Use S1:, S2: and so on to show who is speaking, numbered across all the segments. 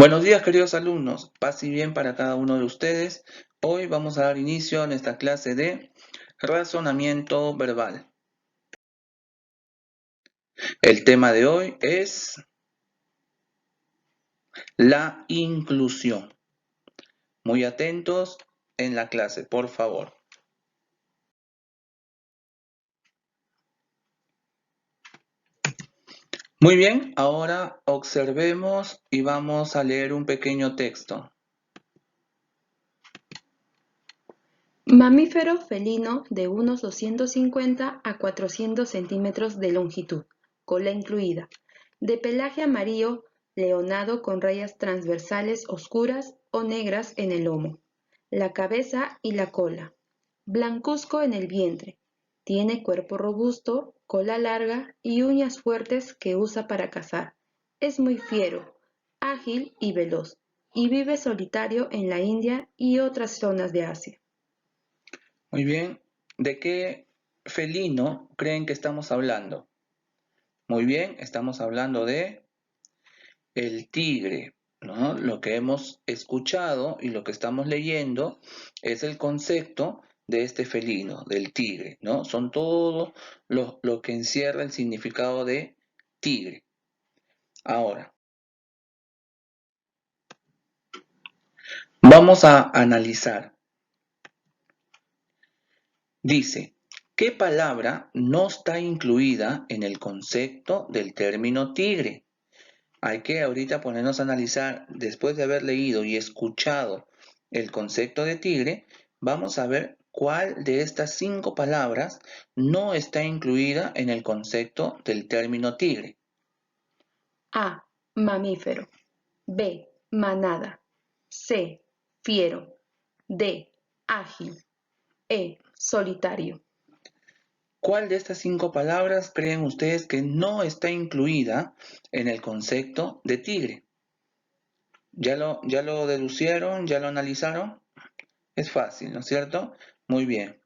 S1: Buenos días, queridos alumnos. Paz y bien para cada uno de ustedes. Hoy vamos a dar inicio a nuestra clase de razonamiento verbal. El tema de hoy es la inclusión. Muy atentos en la clase, por favor. Muy bien, ahora observemos y vamos a leer un pequeño texto.
S2: Mamífero felino de unos 250 a 400 centímetros de longitud, cola incluida, de pelaje amarillo leonado con rayas transversales oscuras o negras en el lomo, la cabeza y la cola, blancuzco en el vientre, tiene cuerpo robusto, cola larga y uñas fuertes que usa para cazar. Es muy fiero, ágil y veloz, y vive solitario en la India y otras zonas de Asia.
S1: Muy bien, ¿de qué felino creen que estamos hablando? Muy bien, estamos hablando de el tigre, ¿no? Lo que hemos escuchado y lo que estamos leyendo es el concepto de este felino, del tigre, ¿no? Son todo lo que encierra el significado de tigre. Ahora, vamos a analizar. Dice, ¿qué palabra no está incluida en el concepto del término tigre? Hay que ahorita ponernos a analizar, después de haber leído y escuchado el concepto de tigre, vamos a ver cuál de estas 5 palabras no está incluida en el concepto del término tigre.
S2: A. Mamífero. B. Manada. C. Fiero. D. Ágil. E. Solitario.
S1: ¿Cuál de estas 5 palabras creen ustedes que no está incluida en el concepto de tigre? ¿Ya lo deducieron? ¿Ya lo analizaron? Es fácil, ¿no es cierto? Muy bien.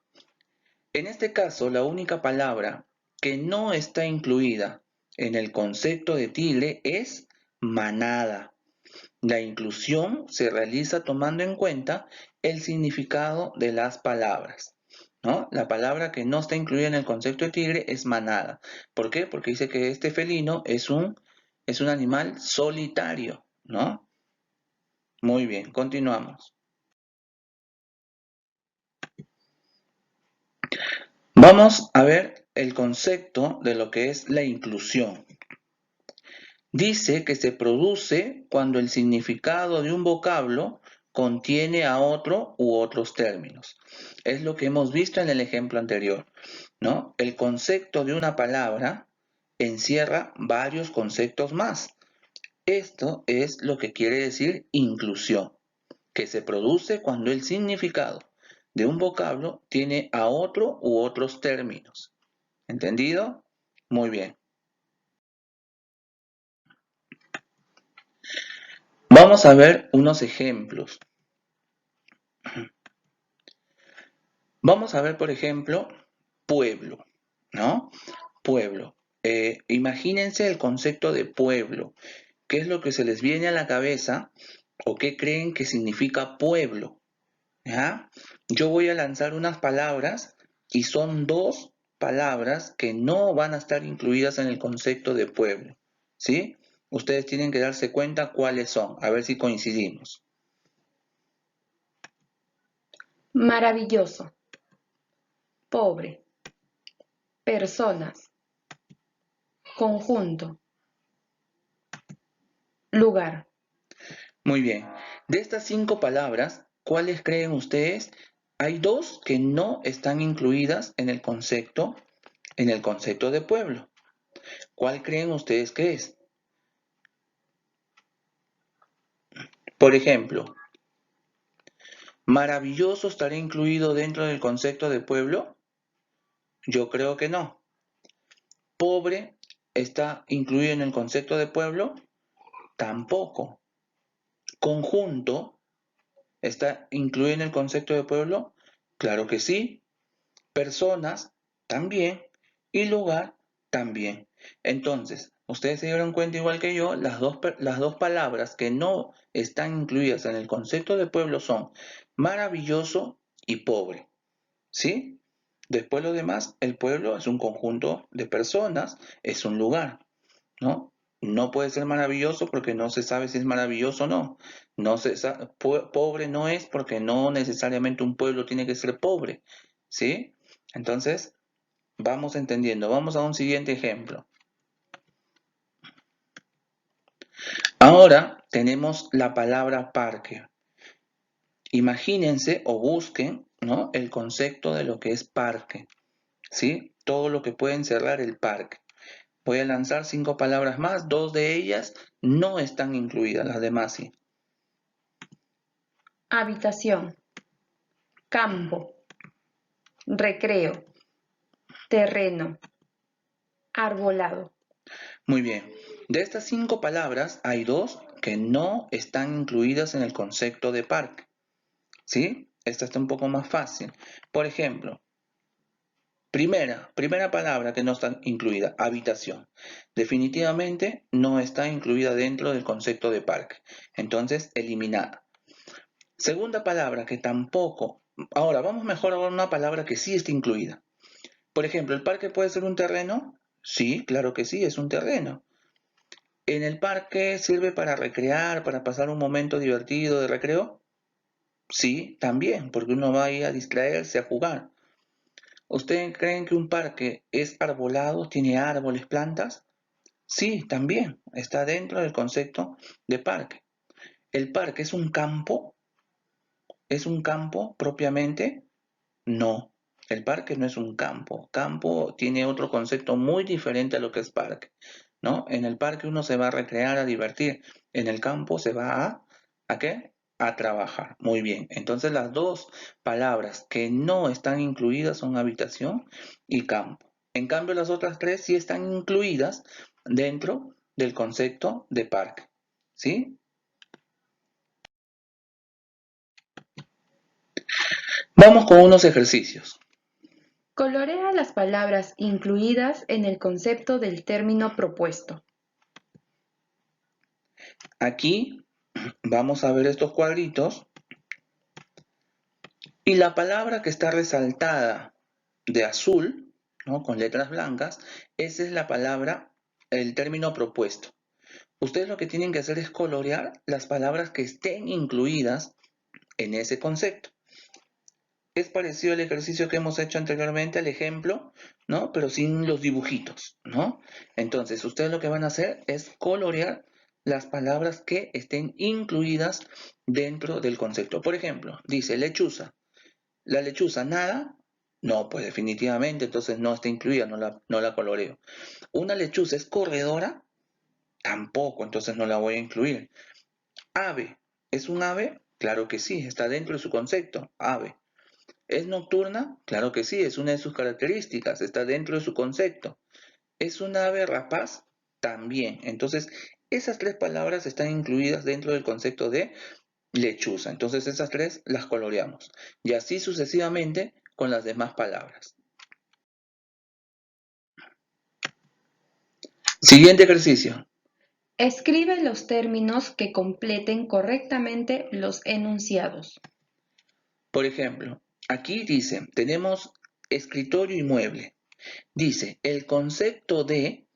S1: En este caso, la única palabra que no está incluida en el concepto de tigre es manada. La inclusión se realiza tomando en cuenta el significado de las palabras, ¿no? La palabra que no está incluida en el concepto de tigre es manada. ¿Por qué? Porque dice que este felino es un animal solitario, ¿no? Muy bien, continuamos. Vamos a ver el concepto de lo que es la inclusión. Dice que se produce cuando el significado de un vocablo contiene a otro u otros términos. Es lo que hemos visto en el ejemplo anterior, ¿no? El concepto de una palabra encierra varios conceptos más. Esto es lo que quiere decir inclusión, que se produce cuando el significado de un vocablo tiene a otro u otros términos. ¿Entendido? Muy bien. Vamos a ver unos ejemplos. Vamos a ver, por ejemplo, pueblo, ¿no? Pueblo. Imagínense el concepto de pueblo. ¿Qué es lo que se les viene a la cabeza o qué creen que significa pueblo? ¿Ya? Yo voy a lanzar unas palabras y son 2 palabras que no van a estar incluidas en el concepto de pueblo, ¿sí? Ustedes tienen que darse cuenta cuáles son, a ver si coincidimos.
S2: Maravilloso. Pobre. Personas. Conjunto. Lugar.
S1: Muy bien. De estas 5 palabras, ¿cuáles creen ustedes? Hay 2 que no están incluidas en el concepto de pueblo. ¿Cuál creen ustedes que es? Por ejemplo, ¿maravilloso estará incluido dentro del concepto de pueblo? Yo creo que no. ¿Pobre está incluido en el concepto de pueblo? Tampoco. ¿Conjunto está incluido en el concepto de pueblo? Claro que sí. Personas también y lugar también. Entonces, Ustedes se dieron cuenta igual que yo, las dos palabras que no están incluidas en el concepto de pueblo son maravilloso y pobre, ¿sí? Después lo demás, el pueblo es un conjunto de personas, es un lugar, ¿no? No puede ser maravilloso porque no se sabe si es maravilloso o no. Pobre no es porque no necesariamente un pueblo tiene que ser pobre, ¿sí? Entonces, vamos entendiendo. Vamos a un siguiente ejemplo. Ahora tenemos la palabra parque. Imagínense o busquen, ¿no?, el concepto de lo que es parque, ¿sí? Todo lo que puede encerrar el parque. Voy a lanzar 5 palabras más, 2 de ellas no están incluidas, las demás sí.
S2: Habitación, campo, recreo, terreno, arbolado.
S1: Muy bien. De estas 5 palabras hay 2 que no están incluidas en el concepto de parque, ¿sí? Esta está un poco más fácil. Por ejemplo, primera palabra que no está incluida, habitación. Definitivamente no está incluida dentro del concepto de parque. Entonces, eliminada. Segunda palabra que tampoco. Ahora, vamos mejor a una palabra que sí está incluida. Por ejemplo, ¿el parque puede ser un terreno? Sí, claro que sí, es un terreno. ¿En el parque sirve para recrear, para pasar un momento divertido de recreo? Sí, también, porque uno va ahí a distraerse, a jugar. ¿Ustedes creen que un parque es arbolado, tiene árboles, plantas? Sí, también, está dentro del concepto de parque. ¿El parque es un campo? ¿Es un campo propiamente? No, el parque no es un campo. Campo tiene otro concepto muy diferente a lo que es parque, ¿no? En el parque uno se va a recrear, a divertir. En el campo se va ¿a qué? A trabajar. Muy bien. Entonces las dos palabras que no están incluidas son habitación y campo. En cambio, las otras tres sí están incluidas dentro del concepto de parque, ¿sí? Vamos con unos ejercicios.
S2: Colorea las palabras incluidas en el concepto del término propuesto.
S1: Aquí vamos a ver estos cuadritos y la palabra que está resaltada de azul, ¿no?, con letras blancas, esa es la palabra, el término propuesto. Ustedes lo que tienen que hacer es colorear las palabras que estén incluidas en ese concepto. Es parecido al ejercicio que hemos hecho anteriormente, al ejemplo, ¿no?, pero sin los dibujitos, ¿no? Entonces, ustedes lo que van a hacer es colorear las palabras que estén incluidas dentro del concepto. Por ejemplo, dice lechuza. ¿La lechuza nada? No, pues definitivamente, entonces no está incluida, no la coloreo. ¿Una lechuza es corredora? Tampoco, entonces no la voy a incluir. ¿Ave? ¿Es un ave? Claro que sí, está dentro de su concepto, ave. ¿Es nocturna? Claro que sí, es una de sus características, está dentro de su concepto. ¿Es un ave rapaz? También. Entonces, esas 3 palabras están incluidas dentro del concepto de lechuza. Entonces, esas 3 las coloreamos. Y así sucesivamente con las demás palabras. Siguiente ejercicio.
S2: Escribe los términos que completen correctamente los enunciados.
S1: Por ejemplo, aquí dice, tenemos escritorio y mueble. Dice, el concepto de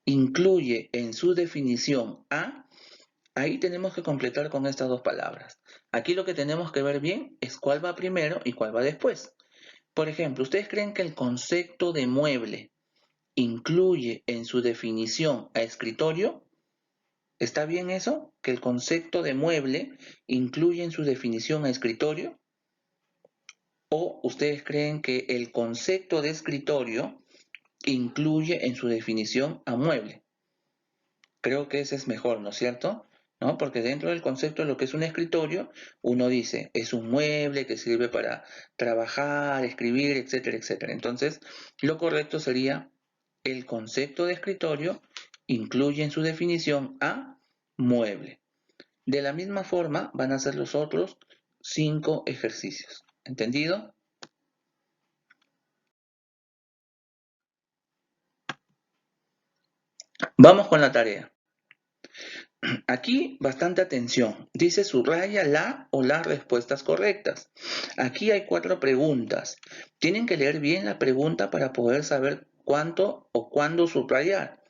S1: incluye en su definición a. Ahí tenemos que completar con estas 2 palabras. Aquí lo que tenemos que ver bien es cuál va primero y cuál va después. Por ejemplo, ¿ustedes creen que el concepto de mueble incluye en su definición a escritorio? ¿Está bien eso? ¿Que el concepto de mueble incluye en su definición a escritorio? ¿O ustedes creen que el concepto de escritorio incluye en su definición a mueble? Creo que ese es mejor, ¿no es cierto? ¿No? Porque dentro del concepto de lo que es un escritorio, uno dice, es un mueble que sirve para trabajar, escribir, etcétera, etcétera. Entonces, lo correcto sería, el concepto de escritorio incluye en su definición a mueble. De la misma forma van a ser los otros 5 ejercicios. ¿Entendido? Vamos con la tarea. Aquí bastante atención. Dice subraya la o las respuestas correctas. Aquí hay 4 preguntas. Tienen que leer bien la pregunta para poder saber cuánto o cuándo subrayar.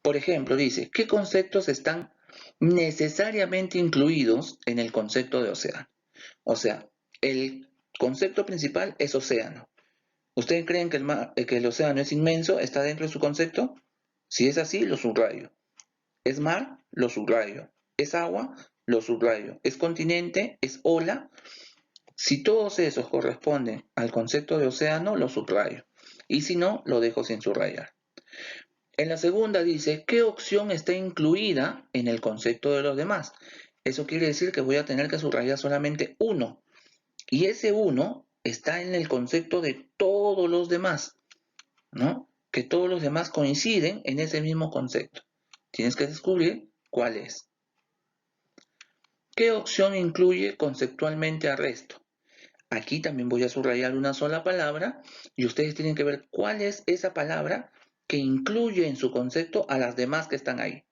S1: Por ejemplo, dice, ¿qué conceptos están necesariamente incluidos en el concepto de océano? O sea, el concepto principal es océano. ¿Ustedes creen que el océano es inmenso? ¿Está dentro de su concepto? Si es así, lo subrayo. ¿Es mar? Lo subrayo. ¿Es agua? Lo subrayo. ¿Es continente? ¿Es ola? Si todos esos corresponden al concepto de océano, lo subrayo. Y si no, lo dejo sin subrayar. En la segunda dice, ¿qué opción está incluida en el concepto de los demás? Eso quiere decir que voy a tener que subrayar solamente uno. Y ese uno está en el concepto de todos los demás, ¿no? Que todos los demás coinciden en ese mismo concepto. Tienes que descubrir cuál es. ¿Qué opción incluye conceptualmente al resto? Aquí también voy a subrayar una sola palabra y ustedes tienen que ver cuál es esa palabra que incluye en su concepto a las demás que están ahí,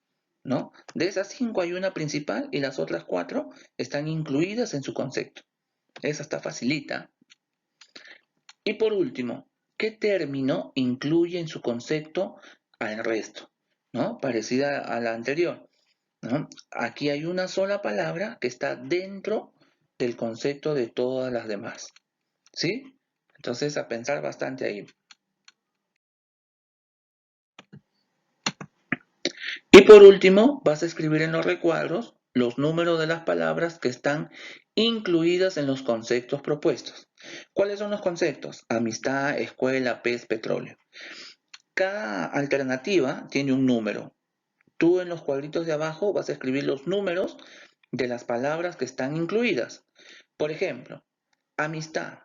S1: ¿no? De esas 5 hay una principal y las otras 4 están incluidas en su concepto. Esa está facilita. Y por último, ¿qué término incluye en su concepto al resto? ¿No? Parecida a la anterior, ¿no? Aquí hay una sola palabra que está dentro del concepto de todas las demás, ¿sí? Entonces a pensar bastante ahí. Y por último, vas a escribir en los recuadros los números de las palabras que están incluidas en los conceptos propuestos. ¿Cuáles son los conceptos? Amistad, escuela, pez, petróleo. Cada alternativa tiene un número. Tú en los cuadritos de abajo vas a escribir los números de las palabras que están incluidas. Por ejemplo, amistad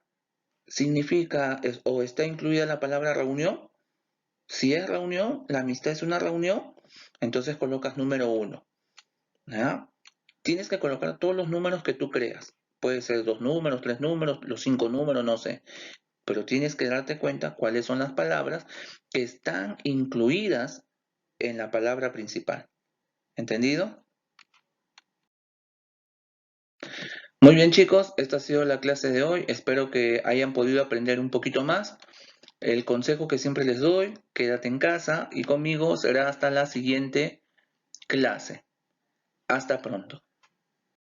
S1: significa o está incluida la palabra reunión. Si es reunión, la amistad es una reunión, entonces colocas número 1. ¿Ya? Tienes que colocar todos los números que tú creas. Puede ser 2 números, 3 números, los 5 números, no sé. Pero tienes que darte cuenta cuáles son las palabras que están incluidas en la palabra principal. ¿Entendido? Muy bien, chicos, esta ha sido la clase de hoy. Espero que hayan podido aprender un poquito más. El consejo que siempre les doy, quédate en casa y conmigo será hasta la siguiente clase. Hasta pronto.